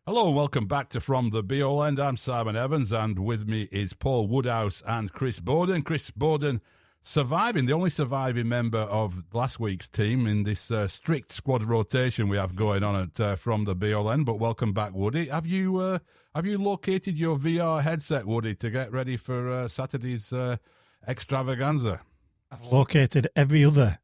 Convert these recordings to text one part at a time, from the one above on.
Hello and welcome back to From the Beole End. I'm Simon Evans and with me is Paul Woodhouse and Chris Boden. Chris Boden the only surviving member of last week's team in this strict squad rotation we have going on at From the Beole End. But welcome back, Woody. Have you located your VR headset, Woody, to get ready for Saturday's extravaganza? I've located every other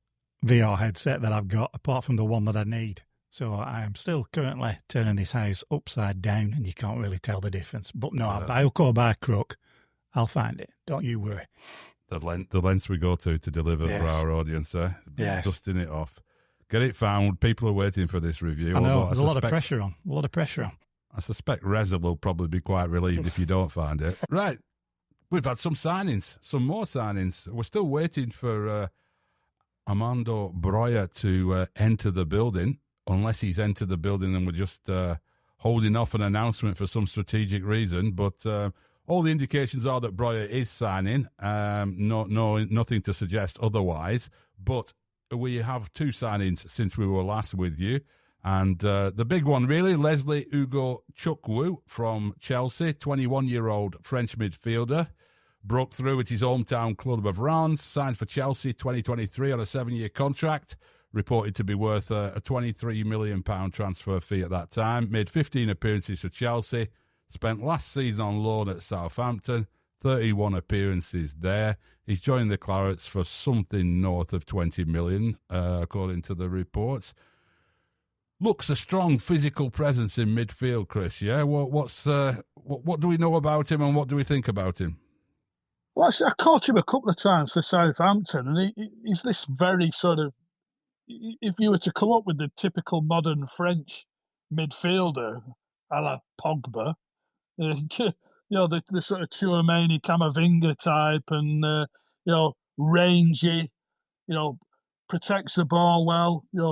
VR headset that I've got apart from the one that I need. So I am still currently turning this house upside down and you can't really tell the difference. But no, by hook or by crook, I'll find it. Don't you worry. The lengths we go to deliver for our audience, Yes. Dusting it off. Get it found. People are waiting for this review. I know, there's a lot of pressure on. I suspect Reza will probably be quite relieved if you don't find it. Right. We've had some more signings. We're still waiting for Armando Broja to enter the building. Unless he's entered the building and we're just holding off an announcement for some strategic reason. But all the indications are that Broja is signing. Nothing to suggest otherwise. But we have two signings since we were last with you. And the big one, really, Lesley Ugochukwu from Chelsea, 21-year-old French midfielder. Broke through at his hometown club of Reims, signed for Chelsea 2023 on a 7-year contract. Reported to be worth a £23 million transfer fee at that time. Made 15 appearances for Chelsea. Spent last season on loan at Southampton. 31 appearances there. He's joined the Clarets for something north of 20 million, according to the reports. Looks a strong physical presence in midfield, Chris. Yeah, what do we know about him and what do we think about him? Well, I caught him a couple of times for Southampton, and he's this very sort of, if you were to come up with the typical modern French midfielder, a la Pogba, the sort of Tchouaméni, Camavinga type, and rangy, protects the ball well, I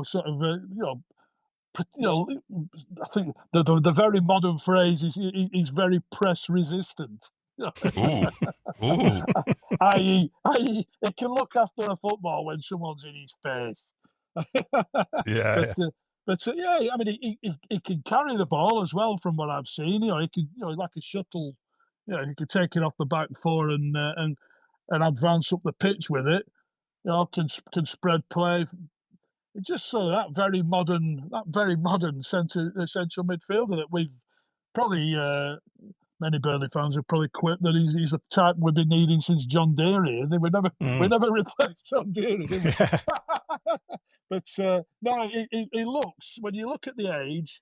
think the very modern phrase is he's very press resistant. Ooh. i.e., he can look after a football when someone's in his face. Yeah. But I mean, he can carry the ball as well. From what I've seen, he can, like a shuttle. He can take it off the back four and advance up the pitch with it. Can spread play. It's just sort of that very modern central midfielder that we've probably many Burnley fans have probably quipped that he's the type we've been needing since John Deary, and we never replaced John Deary, did we? But no, he looks, when you look at the age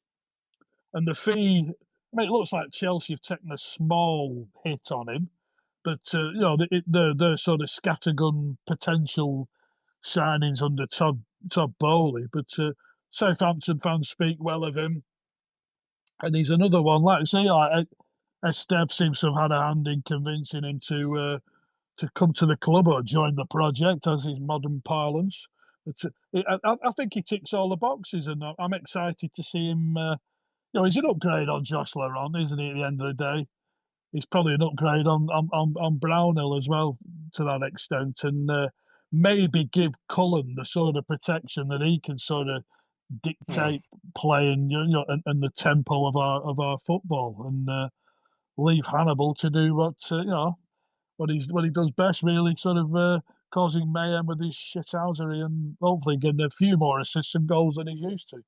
and the fee, I mean, it looks like Chelsea have taken a small hit on him, but the sort of scattergun potential signings under Todd Bowley. But Southampton fans speak well of him, and he's another one. Like I say, Esteve seems to have had a hand in convincing him to come to the club or join the project, as is modern parlance. I think he ticks all the boxes, and I'm excited to see him. He's an upgrade on Josh Laurent, isn't he? At the end of the day, he's probably an upgrade on Brownhill as well, to that extent, and maybe give Cullen the sort of protection that he can sort of dictate play and the tempo of our football, and leave Hannibal to do what he does best, really, sort of causing mayhem with his shithousery and hopefully getting a few more assists and goals than he's used to.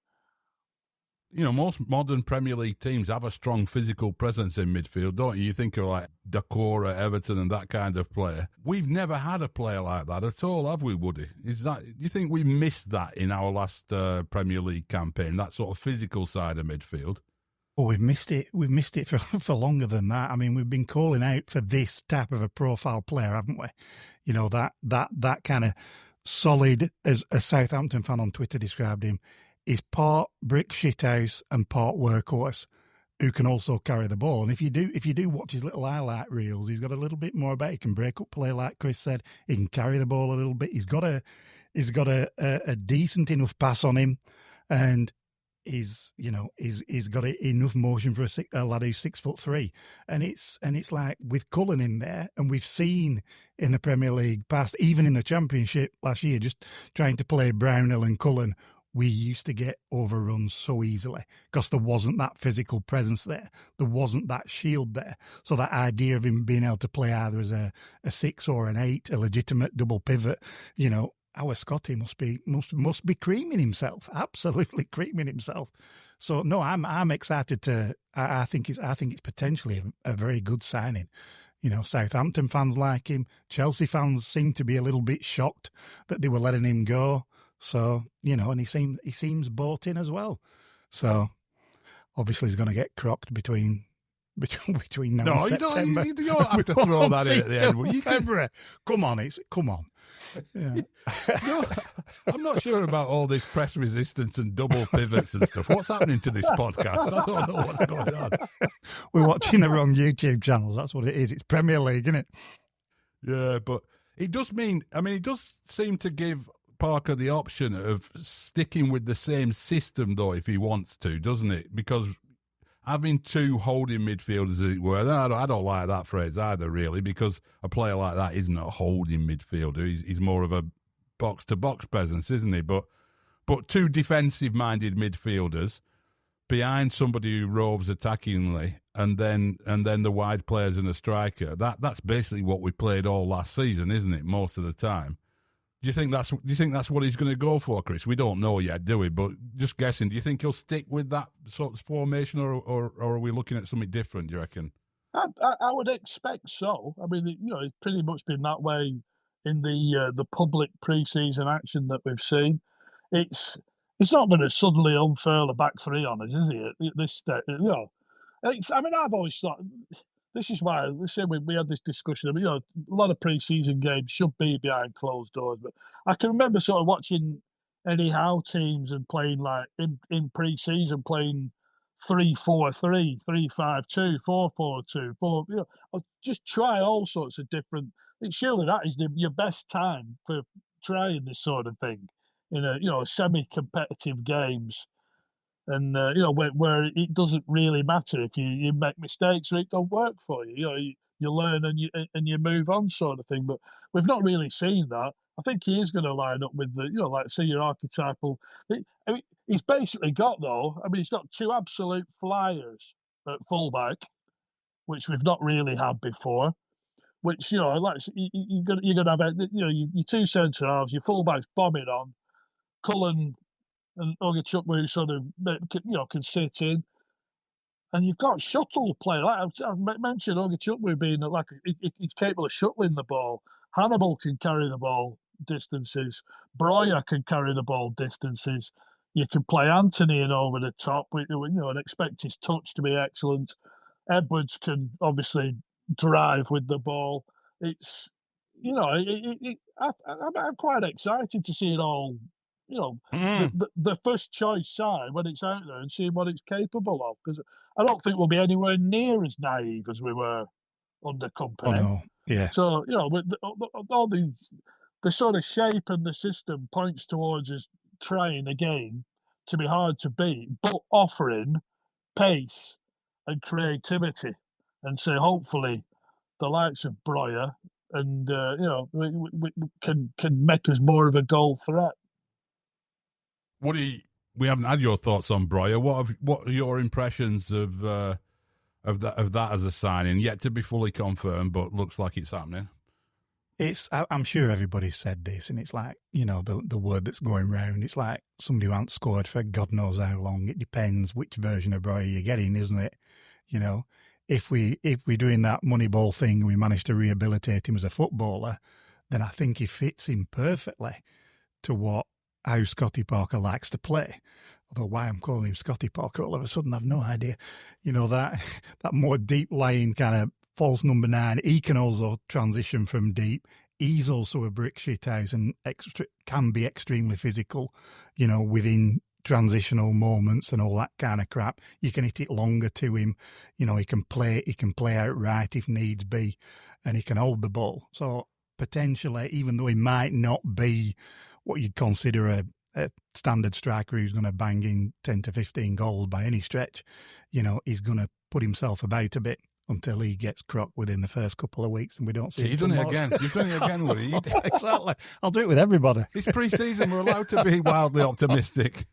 Most modern Premier League teams have a strong physical presence in midfield, don't you? You think of like Decore at Everton and that kind of player. We've never had a player like that at all, have we, Woody? Do you think we missed that in our last Premier League campaign, that sort of physical side of midfield? Oh, we've missed it. We've missed it for longer than that. I mean, we've been calling out for this type of a profile player, haven't we? That kind of solid, as a Southampton fan on Twitter described him, is part brick shithouse and part workhorse, who can also carry the ball. And if you do watch his little highlight reels, he's got a little bit more about it. He can break up play, like Chris said. He can carry the ball a little bit. He's got a decent enough pass on him, and he's got enough motion for a lad who's 6'3", and it's like with Cullen in there, and we've seen in the Premier League past, even in the Championship last year, just trying to play Brownhill and Cullen we used to get overrun so easily because there wasn't that physical presence there. There wasn't that shield there. So that idea of him being able to play either as a 6 or an 8, a legitimate double pivot, our Scotty must be creaming himself, absolutely creaming himself. So no, I'm excited to. I think it's potentially a very good signing. Southampton fans like him. Chelsea fans seem to be a little bit shocked that they were letting him go. So, and he seems bought in as well. So, obviously he's going to get crocked between now and September. You don't have to throw that in at the end. Well, February. Come on. Yeah. No, I'm not sure about all this press resistance and double pivots and stuff. What's happening to this podcast? I don't know what's going on. We're watching the wrong YouTube channels. That's what it is. It's Premier League, isn't it? Yeah, but it does seem to give Parker the option of sticking with the same system, though, if he wants to, doesn't it? Because having two holding midfielders, as it were, I don't like that phrase either, really, because a player like that isn't a holding midfielder. He's more of a box-to-box presence, isn't he? But two defensive-minded midfielders behind somebody who roves attackingly, and then the wide players and a striker. That's basically what we played all last season, isn't it? Most of the time. Do you think that's what he's going to go for, Chris? We don't know yet, do we? But just guessing, do you think he'll stick with that sort of formation, or are we looking at something different, do you reckon? I would expect so. I mean, it's pretty much been that way in the public pre-season action that we've seen. It's not going to suddenly unfurl a back three on us, is it? At this stage, I've always thought. This is why we had this discussion. A lot of pre-season games should be behind closed doors. But I can remember sort of watching Eddie Howe teams and playing like in pre-season playing 3-4-3, 3-5-2, 4-4-2, just try all sorts of different. Surely that is your best time for trying this sort of thing in semi-competitive games. And where it doesn't really matter if you make mistakes or it don't work for you. You learn and you move on, sort of thing. But we've not really seen that. I think he is going to line up with your archetypal. He's basically got he's got two absolute flyers at fullback, which we've not really had before. Which you're going to have your two centre halves, your fullbacks bombing on, Cullen and Ugochukwu sort of can sit in, and you've got shuttle play. Like I've mentioned, Ugochukwu being he's capable of shuttling the ball. Hannibal can carry the ball distances. Breuer can carry the ball distances. You can play Anthony in over the top, and expect his touch to be excellent. Edwards can obviously drive with the ball. It's I'm quite excited to see it all. The first choice side when it's out there and seeing what it's capable of, because I don't think we'll be anywhere near as naive as we were under Company. Oh, no. Yeah. So with all the sort of shape and the system points towards us trying again to be hard to beat, but offering pace and creativity, and so hopefully the likes of Breuer and we can make us more of a goal threat. We haven't had your thoughts on Breuer. What are your impressions of that as a signing? Yet to be fully confirmed, but looks like it's happening. I'm sure everybody said this, and it's like the word that's going round. It's like somebody who hasn't scored for God knows how long. It depends which version of Breuer you're getting, isn't it? If we're doing that Moneyball thing, we manage to rehabilitate him as a footballer, then I think he fits in perfectly to how Scotty Parker likes to play. Although why I'm calling him Scotty Parker all of a sudden, I've no idea. That more deep-lying kind of false number 9. He can also transition from deep. He's also a brick shithouse and can be extremely physical, within transitional moments and all that kind of crap. You can hit it longer to him. He can play out right if needs be, and he can hold the ball. So potentially, even though he might not be what you'd consider a standard striker who's going to bang in 10 to 15 goals by any stretch, he's going to put himself about a bit. until he gets crocked within the first couple of weeks and we don't see You've done it again. You've done it again, Woody. Exactly. I'll do it with everybody. It's pre-season. We're allowed to be wildly optimistic.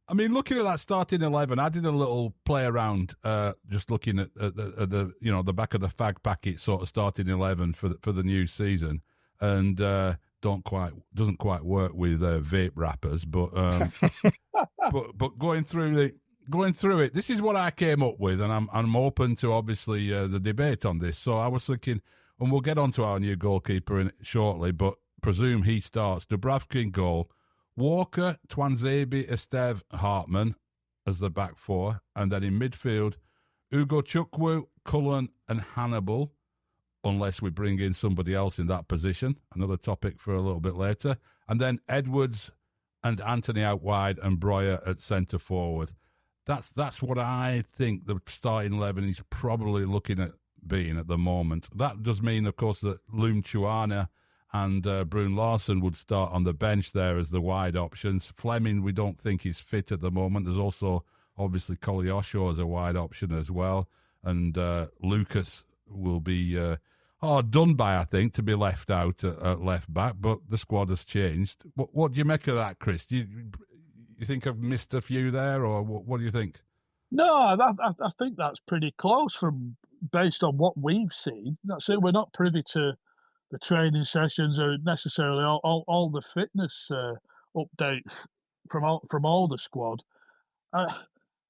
I mean, looking at that starting 11, I did a little play around, just looking at the the back of the fag packet sort of starting 11 for the new season, and doesn't quite work with vape wrappers, but but going through it, this is what I came up with, and I'm open to obviously the debate on this. So I was thinking, and we'll get on to our new goalkeeper shortly, but presume he starts. Dubravka in goal. Walker, Twanzebe, Esteve, Hartman as the back four. And then in midfield, Ugochukwu, Cullen and Hannibal, unless we bring in somebody else in that position. Another topic for a little bit later. And then Edwards and Anthony out wide and Breuer at centre forward. That's what I think the starting 11 is probably looking at being at the moment. That does mean, of course, that Loom Chuana and Brun Larsen would start on the bench there as the wide options. Fleming, we don't think is fit at the moment. There's also, obviously, Koleosho as a wide option as well. And Lucas will be done by, I think, to be left out at left back. But the squad has changed. What do you make of that, Chris? Do you think I've missed a few there, or what do you think? No, I think that's pretty close based on what we've seen. That's it. We're not privy to the training sessions or necessarily all the fitness updates from all the squad.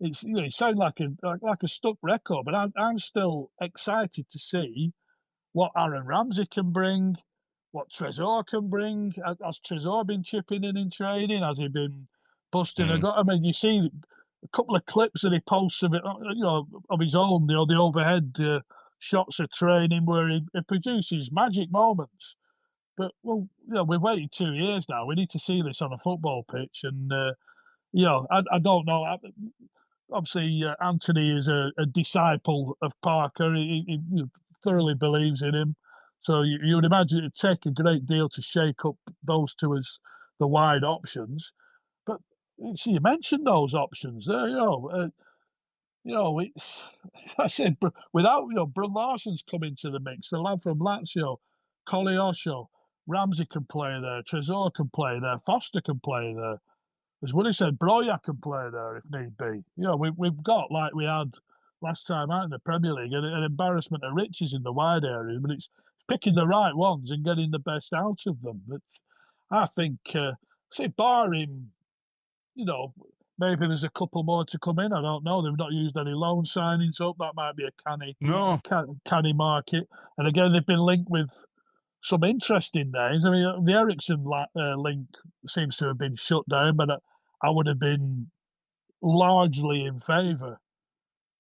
It sounds like a stuck record, but I'm still excited to see what Aaron Ramsey can bring, what Trezor can bring. Has Trezor been chipping in training? Has he been busting a gut? I mean, you see a couple of clips that he posts of it, of his own, the overhead shots of training where he produces magic moments. But we've waited 2 years now. We need to see this on a football pitch, and I don't know. Obviously, Anthony is a disciple of Parker. He thoroughly believes in him. So you would imagine it'd take a great deal to shake up those two as the wide options. But you mentioned those options there. I said without Brun Larsen's coming to the mix, the lad from Lazio, Koleosho, Ramsey can play there, Trezor can play there, Foster can play there. As Woody said, Breuer can play there if need be. We've got, like we had last time out in the Premier League, an embarrassment of riches in the wide areas, but it's picking the right ones and getting the best out of them. But I think, barring, maybe there's a couple more to come in. I don't know. They've not used any loan signings up. That might be a canny market. And again, they've been linked with some interesting names. I mean, the Ericsson link seems to have been shut down, but I would have been largely in favour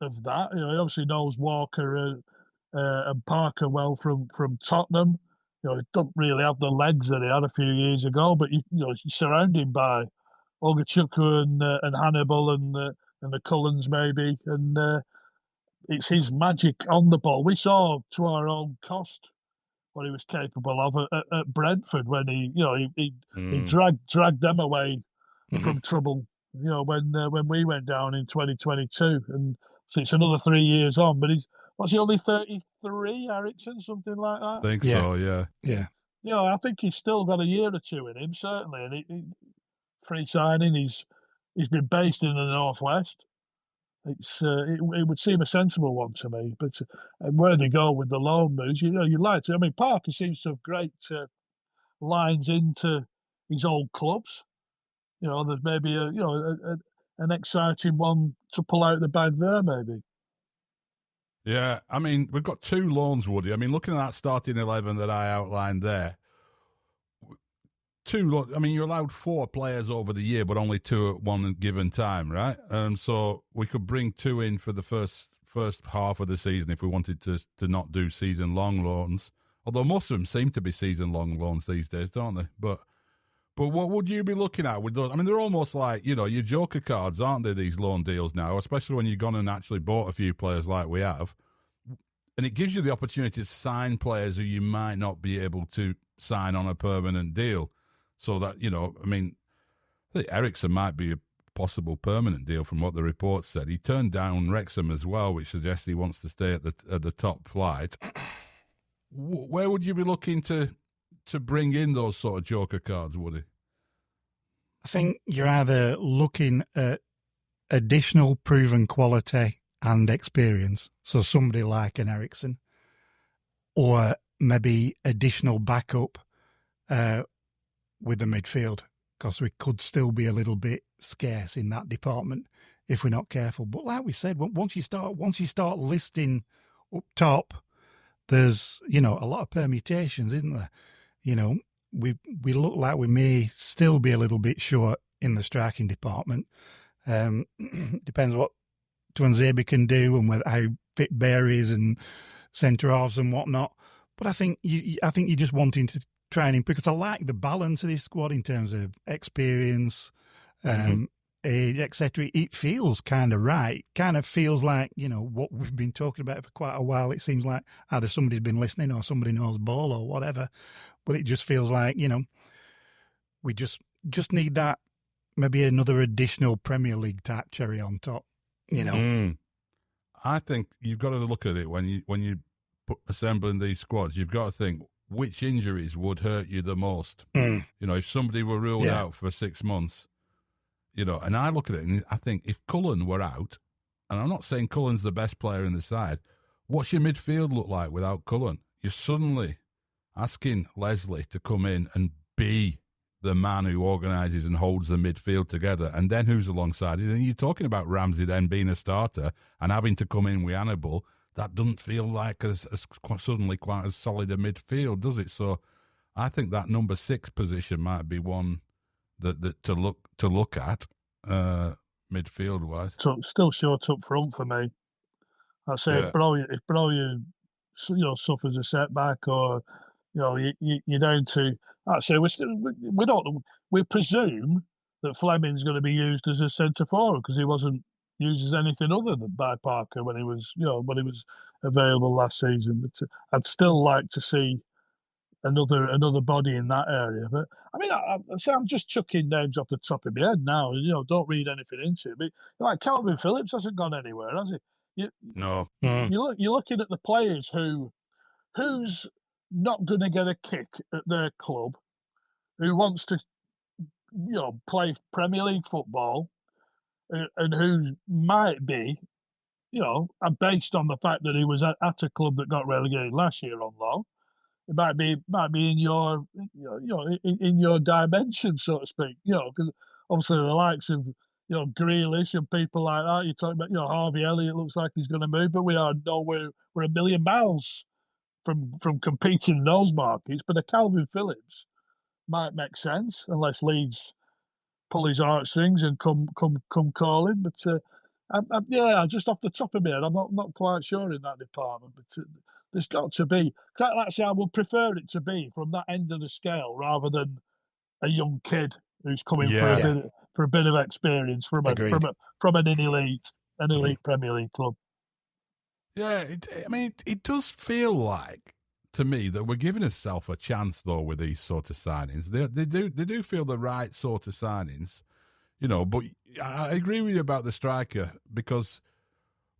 of that. He obviously knows Walker and Parker well from Tottenham. He don't really have the legs that he had a few years ago, but he's surrounded by Ugochukwu and Hannibal and the Cullens maybe, and it's his magic on the ball. We saw to our own cost what he was capable of at Brentford when he dragged them away from trouble. When we went down in 2022, and so it's another 3 years on. But he only 33, Ericsson, something like that? I think so, yeah. Yeah. I think he's still got a year or two in him, certainly. And he free signing, he's been based in the Northwest. It would seem a sensible one to me. But where they go with the loan moves, you'd like to. I mean, Parker seems to have great lines into his old clubs. There's maybe an exciting one to pull out the bag there, maybe. Yeah, I mean, we've got 2 loans, Woody. I mean, looking at that starting 11 that I outlined there, 2. I mean, you're allowed 4 players over the year, but only 2 at one given time, right? So we could bring 2 in for the first half of the season if we wanted to not do season-long loans. Although most of them seem to be season-long loans these days, don't they? But what would you be looking at with those? I mean, they're almost like, your joker cards, aren't they, these loan deals now, especially when you've gone and actually bought a few players like we have. And it gives you the opportunity to sign players who you might not be able to sign on a permanent deal. So that, I mean, I think Ericsson might be possible permanent deal from what the report said. He turned down Wrexham as well, which suggests he wants to stay at the top flight. Where would you be looking to bring in those sort of joker cards, Woody? I think you're either looking at additional proven quality and experience, so somebody like an Eriksson, or maybe additional backup with the midfield, because we could still be a little bit scarce in that department if we're not careful. But like we said, once you start listing up top, there's a lot of permutations, isn't there? We look like we may still be a little bit short in the striking department. Depends what Tuanzebe can do and how fit Bear is and centre halves and whatnot. But I think you're just wanting to try and improve, because I like the balance of this squad in terms of experience, age, etc. It feels kind of right. Kind of feels like what we've been talking about for quite a while. It seems like either somebody's been listening or somebody knows ball or whatever. But it just feels like we just need that, maybe another additional Premier League type cherry on top. I think you've got to look at it when you assembling these squads. You've got to think which injuries would hurt you the most. If somebody were ruled out for 6 months, and I look at it and I think if Cullen were out, and I'm not saying Cullen's the best player in the side, what's your midfield look like without Cullen? You're suddenly asking Lesley to come in and be the man who organises and holds the midfield together, and then who's alongside it? And you're talking about Ramsey then being a starter and having to come in with Hannibal. That doesn't feel like suddenly quite as solid a midfield, does it? So I think that number 6 position might be one that to look at midfield wise. Still short up front for me. I say if Broya suffers a setback, or you're down to. I say we presume that Fleming's going to be used as a centre forward, because he wasn't used as anything other than by Parker when he was available last season. But I'd still like to see another body in that area. But I mean, I'm just chucking names off the top of my head now. Don't read anything into it. But like Calvin Phillips hasn't gone anywhere, has he? No. You're looking at the players who's not going to get a kick at their club, who wants to play Premier League football, and who might be, based on the fact that he was at a club that got relegated last year on loan, it might be in your in your dimension, so to speak. Because obviously the likes of Grealish and people like that. You're talking about Harvey Elliott looks like he's going to move, but we're a million miles from competing in those markets. But a Calvin Phillips might make sense unless Leeds pull his heartstrings and come calling. But just off the top of my head, I'm not quite sure in that department. But there's got to be. Like I say, I would prefer it to be from that end of the scale rather than a young kid who's coming for a bit of experience from an elite Premier League club. Yeah, it does feel like to me that we're giving ourselves a chance though with these sort of signings. They do feel the right sort of signings, But I agree with you about the striker, because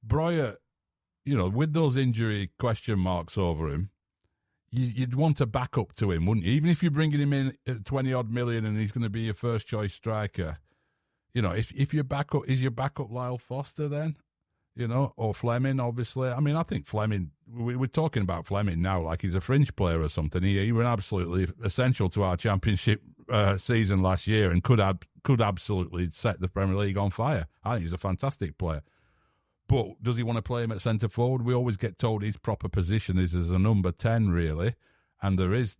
Broya, with those injury question marks over him, you'd want a backup to him, wouldn't you? Even if you're bringing him in at 20-odd million and he's going to be your first choice striker, if your backup is your backup Lyle Foster then. Or Fleming, obviously. I mean, I think Fleming, we're talking about Fleming now like he's a fringe player or something. He was absolutely essential to our championship season last year and could absolutely set the Premier League on fire. I think he's a fantastic player. But does he want to play him at centre forward? We always get told his proper position is as a number 10, really. And there is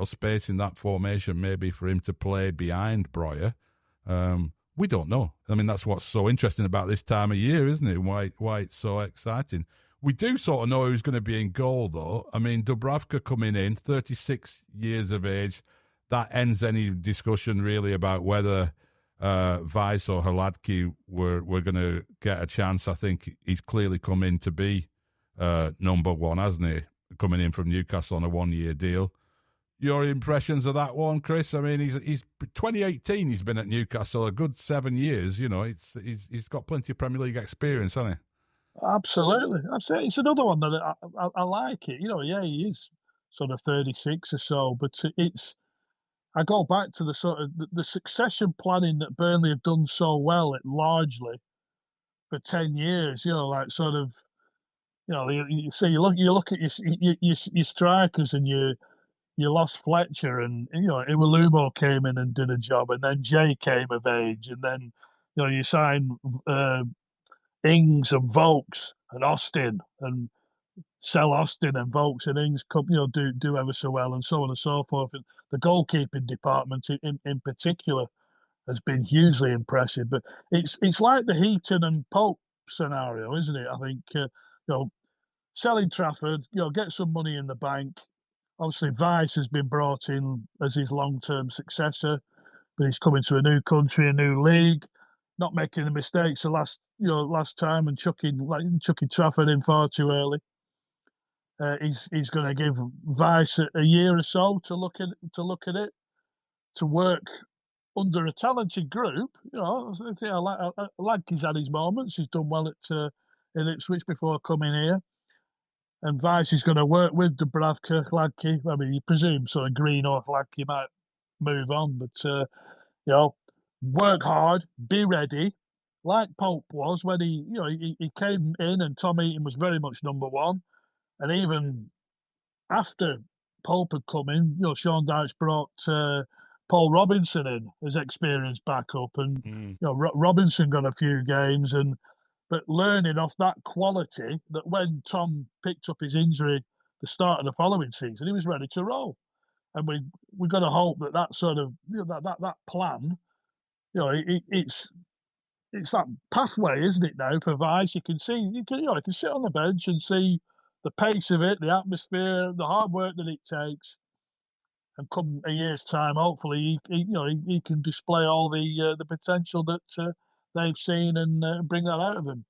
space in that formation maybe for him to play behind Broya. We don't know. I mean, that's what's so interesting about this time of year, isn't it? Why it's so exciting. We do sort of know who's going to be in goal, though. I mean, Dubravka coming in, 36 years of age. That ends any discussion, really, about whether Weiss or Hladky were going to get a chance. I think he's clearly come in to be number 1, hasn't he? Coming in from Newcastle on a 1-year deal. your impressions of that one, Chris? I mean, he's 2018. He's been at Newcastle a good 7 years. You know, he's got plenty of Premier League experience, hasn't he? Absolutely. It's another one that I like it. You know, yeah, he is sort of 36 or so, but I go back to the sort of the succession planning that Burnley have done so well, largely for 10 years. You know, like sort of, you know, you look at your strikers, and you lost Fletcher, and you know Iwelumo came in and did a job, and then Jay came of age, and then you know you signed Ings and Vokes and Austin, and sell Austin and Vokes and Ings come, you know, do ever so well, and so on and so forth. And the goalkeeping department in particular has been hugely impressive. But it's like the Heaton and Pope scenario, isn't it? I think you know, selling Trafford, you know, get some money in the bank. Obviously, Vice has been brought in as his long-term successor, but he's coming to a new country, a new league, not making the mistakes the last time, and chucking Trafford in far too early. He's going to give Vice a year or so to look at it, to work under a talented group. You know, I like he's had his moments. He's done well at Ipswich before coming here. And Vice is going to work with Dubravka, Ladke. I mean, you presume sort of Green or Ladke might move on, but you know, work hard, be ready, like Pope was when he came in, and Tom Eaton was very much number one, and even after Pope had come in, you know, Sean Dyche brought Paul Robinson in as experienced backup, and you know, Robinson got a few games, but learning off that quality, that when Tom picked up his injury the start of the following season, he was ready to roll. And we got to hope that sort of, you know, that plan, you know, it's that pathway, isn't it, now for Vice? You can sit on the bench and see the pace of it, the atmosphere, the hard work that it takes, and come a year's time, hopefully he can display all the potential that they've seen, and bring that out of him.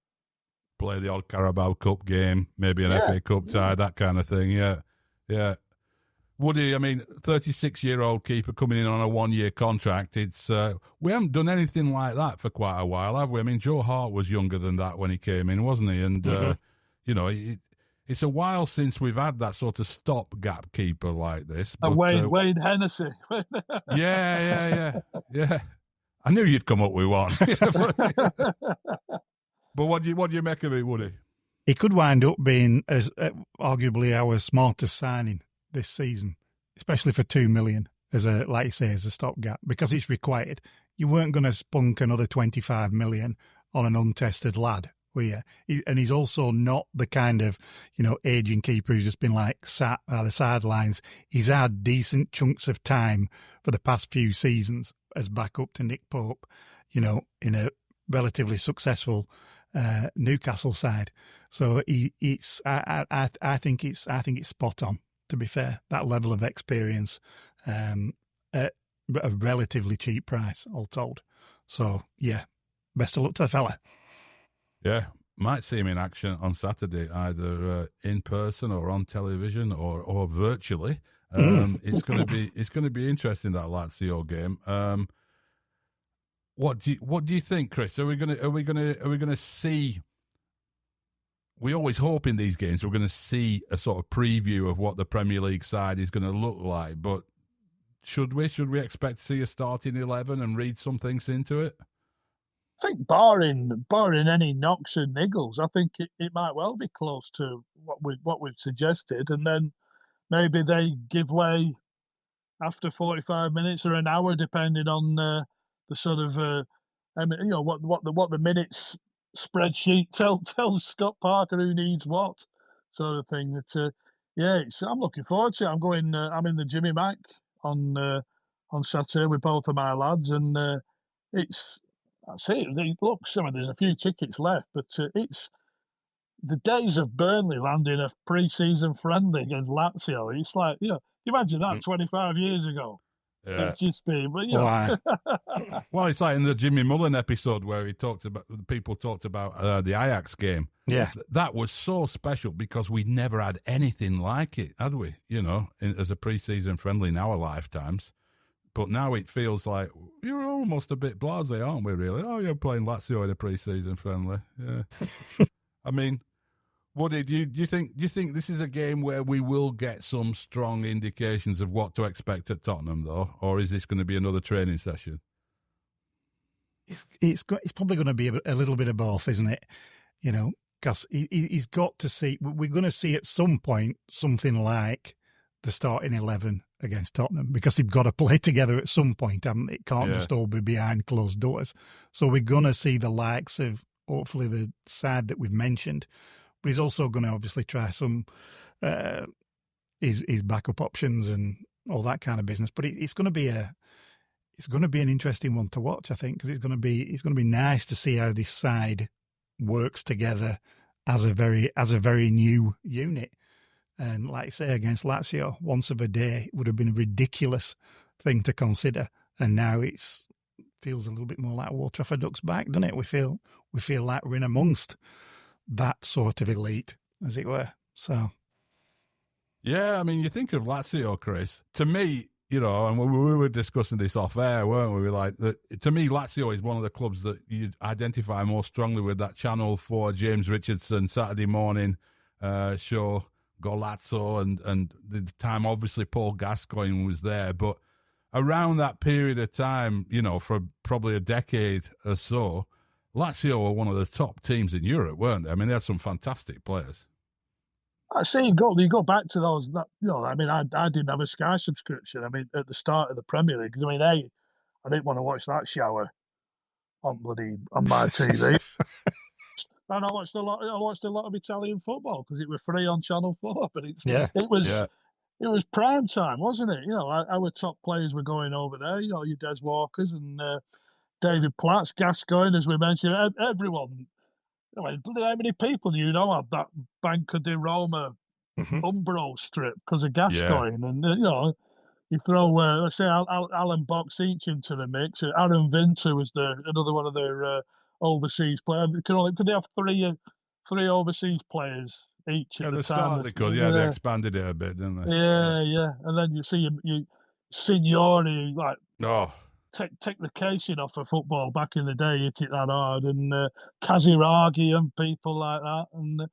Play the odd Carabao Cup game, maybe an FA Cup tie, that kind of thing. Yeah. Woody, I mean, 36-year-old keeper coming in on a 1-year contract. It's we haven't done anything like that for quite a while, have we? I mean, Joe Hart was younger than that when he came in, wasn't he? And you know, it's a while since we've had that sort of stopgap keeper like this. But, Wayne Hennessy. Yeah. I knew you'd come up with one. But what do you make of it, Woody? He could wind up being as arguably our smartest signing this season, especially for $2 million as a stopgap, because it's required. You weren't going to spunk another 25 million on an untested lad, were you? And he's also not the kind of, you know, aging keeper who's just been like sat by the sidelines. He's had decent chunks of time for the past few seasons as backup to Nick Pope, you know, in a relatively successful Newcastle side. So I think it's spot on, to be fair, that level of experience at a relatively cheap price, all told. So yeah, best of luck to the fella. Yeah, might see him in action on Saturday, either in person or on television or virtually. It's going to be interesting, that Lazio game. What do you think, Chris? Are we going to see? We always hope in these games we're going to see a sort of preview of what the Premier League side is going to look like. But should we expect to see a starting 11 and read some things into it? I think barring any knocks and niggles, I think it might well be close to what we've suggested, and then maybe they give way after 45 minutes or an hour, depending on the sort of you know, what the minutes spreadsheet tells Scott Parker who needs what, sort of thing. That I'm looking forward to it. I'm in the Jimmy Mac on Saturday with both of my lads, and that's it. Looks, I mean, there's a few tickets left, but it's the days of Burnley landing a pre-season friendly against Lazio. It's like, you know, imagine that 25 years ago. It'd just be, but Well, it's like in the Jimmy Mullen episode where people talked about the Ajax game. Yeah. That was so special because we never had anything like it, had we? As a pre-season friendly in our lifetimes. But now it feels like you're almost a bit blasé, aren't we, really? Oh, you're playing Lazio in a pre-season friendly. Yeah. I mean, Woody, do you think this is a game where we will get some strong indications of what to expect at Tottenham, though? Or is this going to be another training session? It's probably going to be a little bit of both, isn't it? Because he's got to see, we're going to see at some point something like the starting 11 against Tottenham, because they've got to play together at some point, haven't they? It can't just all be behind closed doors. So we're going to see the likes of, hopefully, the side that we've mentioned. But he's also going to obviously try some his backup options and all that kind of business. But it's going to be an interesting one to watch, I think, because it's going to be nice to see how this side works together as a very new unit. And like I say, against Lazio, once of a day would have been a ridiculous thing to consider. And now it feels a little bit more like Old Trafford Ducks back, doesn't it? We feel like we're in amongst that sort of elite, as it were. So, yeah, I mean, you think of Lazio, Chris. To me, and we were discussing this off air, weren't we? To me, Lazio is one of the clubs that you identify more strongly with that Channel 4 James Richardson Saturday morning show. Golazzo and the time obviously Paul Gascoigne was there, but around that period of time, for probably a decade or so, Lazio were one of the top teams in Europe, weren't they? I mean, they had some fantastic players. I say you go back to those. I didn't have a Sky subscription. I mean, at the start of the Premier League, I didn't want to watch that shower on my TV. And I watched a lot of Italian football because it was free on Channel 4. But it was prime time, wasn't it? Our top players were going over there. Your Des Walkers and David Platts, Gascoigne, as we mentioned. Everyone. How many people do you know have that Banco di Roma Umbro strip because of Gascoigne? Yeah. And you throw let's say Alan Box each into the mix. Aaron Vinter was another one of their overseas players. Could they have three overseas players each at the time? They could, they expanded it a bit, didn't they? Yeah. And then you see you Signori, like, take the casing off of football back in the day, hit it that hard, and Kaziragi and people like that. And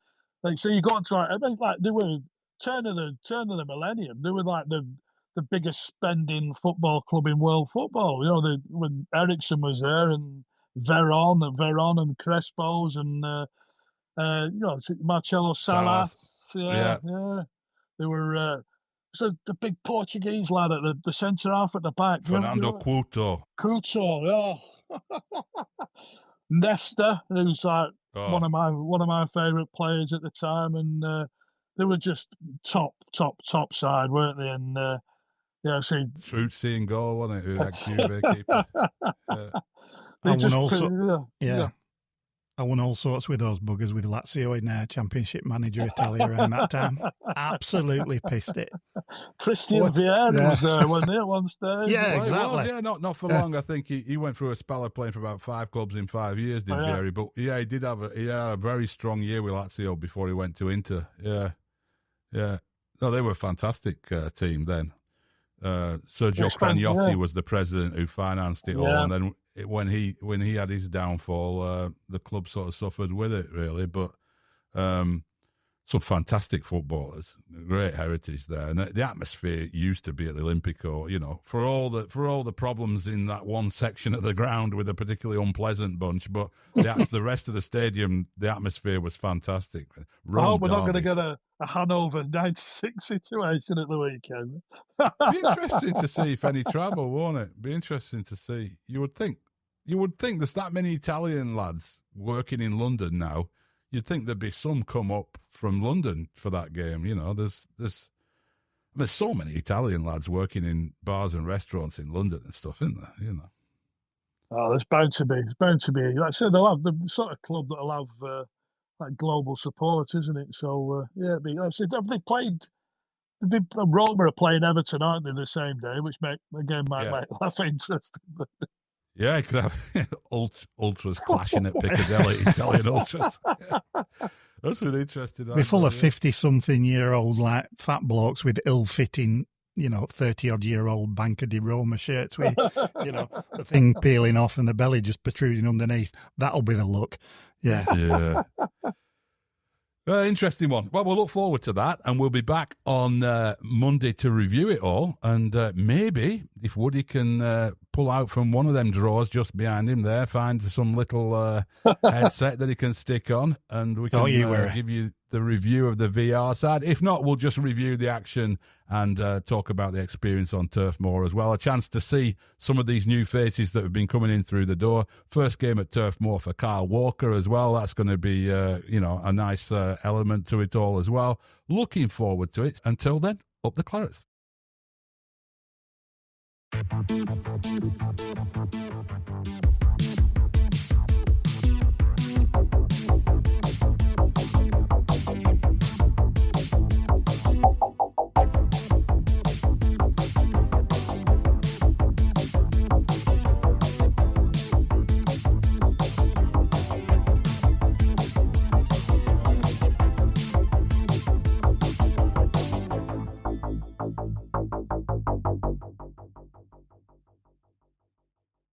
so you go on to they were turn of the millennium. They were like the biggest spending football club in world football. When Ericsson was there and Veron and Crespo's and Marcelo Salas. Yeah. They were so the big Portuguese lad at the centre half at the back. Fernando Couto, yeah. Nesta, who's like one of my favourite players at the time, and they were just top side, weren't they? And Truzzi in goal, wasn't it? Ex-Juve keeper. I won all sorts with those buggers with Lazio in Championship Manager Italia around that time. Absolutely pissed it. Christian Vieira was there, wasn't he, at one stage? Yeah, exactly. Not for long. I think he went through a spell of playing for about 5 clubs in 5 years, did Vieri? But he did have a very strong year with Lazio before he went to Inter. Yeah. No, they were a fantastic team then. Sergio Cragnotti was the president who financed it all, and then when he had his downfall, the club sort of suffered with it, really. But some fantastic footballers, great heritage there, and the atmosphere used to be at the Olimpico. For all the problems in that one section of the ground with a particularly unpleasant bunch, but the rest of the stadium, the atmosphere was fantastic. I hope we're not going to get a Hanover 96 situation at the weekend. Be interesting to see if any travel, won't it? Be interesting to see. You would think there's that many Italian lads working in London now. You'd think there'd be some come up from London for that game. There's so many Italian lads working in bars and restaurants in London and stuff, isn't there? Oh, there's bound to be. Like I said, they'll have the sort of club that'll have like global support, isn't it? So have they played Roma are playing Everton, aren't they, the same day, which might make life interesting. Yeah, you could have ultras clashing at Piccadilly, Italian ultras. Yeah. That's an interesting idea. We're full of 50-something-year-old like fat blokes with ill-fitting, 30-odd-year-old Banca di Roma shirts with, the thing peeling off and the belly just protruding underneath. That'll be the look. Yeah. Yeah. Interesting one. Well, we'll look forward to that, and we'll be back on Monday to review it all. And maybe if Woody can pull out from one of them drawers just behind him there, find some little headset that he can stick on, and we can give you the review of the VR side. If not, we'll just review the action and talk about the experience on Turf Moor as well. A chance to see some of these new faces that have been coming in through the door. First game at Turf Moor for Kyle Walker as well. That's going to be, a nice element to it all as well. Looking forward to it. Until then, up the Clarets.